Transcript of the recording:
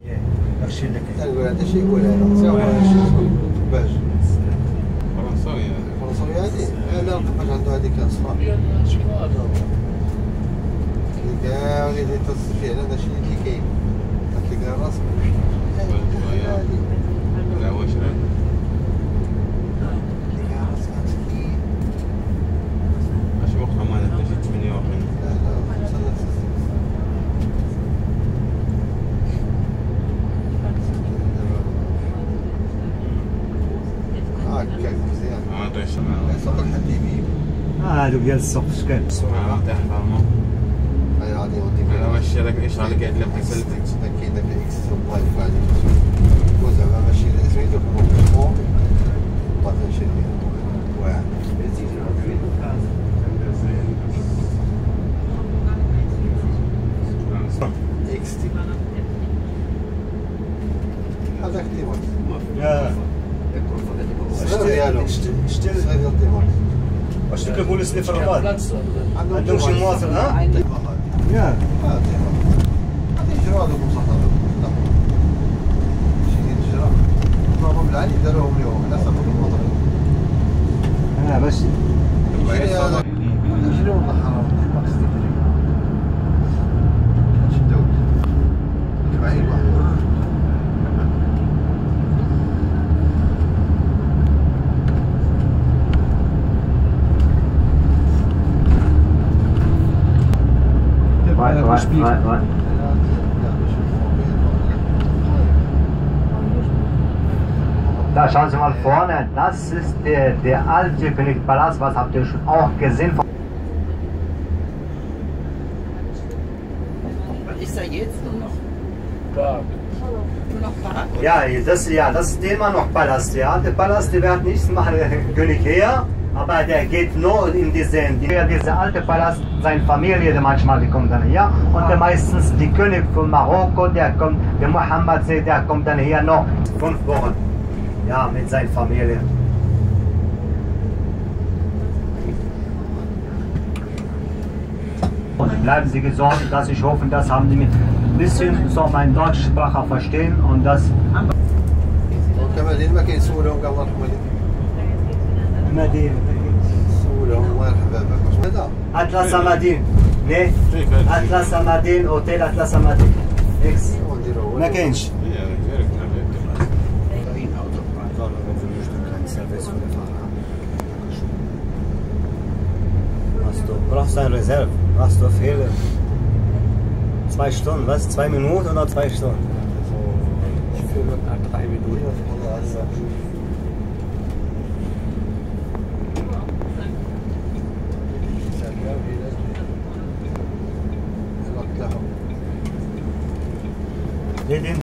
داكشي اللي كاين. تنقول هذا الشيء يقول انا ساعه هذا الشيء باش فرنساوي فرنساوي هذه لا لقاش عنده هذيك الصفار كاع وليدي يتصل فيه هذا الشيء اللي كاين تلقى راسك لا واش راه اش وقع معنا تجي 48 هكاك مزيان طيش سوق الحديبي هادوك ديال السوق شكال تاع فرما هذا غادي يوديك انا ماشي هذاك ايش على قاعد لك كاين داك الاكس لايف غادي وزعما ماشي سميتو فوق باغي نشري واحد اكس تي هذاك تيمون شتي صغير ديال تيمون واش دوك البوليس اللي في الرباط عندهم شي مواطن ها؟ ياك غادي يجرو هذوك المسطرات شي ديال الجرا ضربوا بالعالي داروهم اليوم على حسب المطر باش يجري والله حرام ما خصني يجري شدو معي الواحد Ouais. Da schauen Sie mal vorne, das ist der alte Königpalast, was habt ihr schon auch gesehen? Was ist da jetzt nur noch? Park. Nur noch Park? Ja, das ist immer noch Palast. Der alte Palast, der wird nicht mal König her, aber der geht nur in diese alte Palast, seine Familie, der manchmal die kommt dann hier und der meistens die König von Marokko, der Mohammed, der kommt dann hier noch 5 Wochen. Ja, mit seiner Familie. Und bleiben Sie gesund, dass ich hoffe, das haben Sie mir ein bisschen so meine Deutschsprache verstehen und das. كمالين ما كيسولهم كاع الله يرحم والديك Madine. سولهم الله يرحم باباك هذا Atlas Amadine. Ne? Atlas Amadine, Hotel Atlas Amadine. X. ما كاينش. Brauchst du eine Reserve? Brauchst du viele? 2 Stunden, was? 2 Minuten oder 2 Stunden? Ich fühle 3 Minuten. Nee, den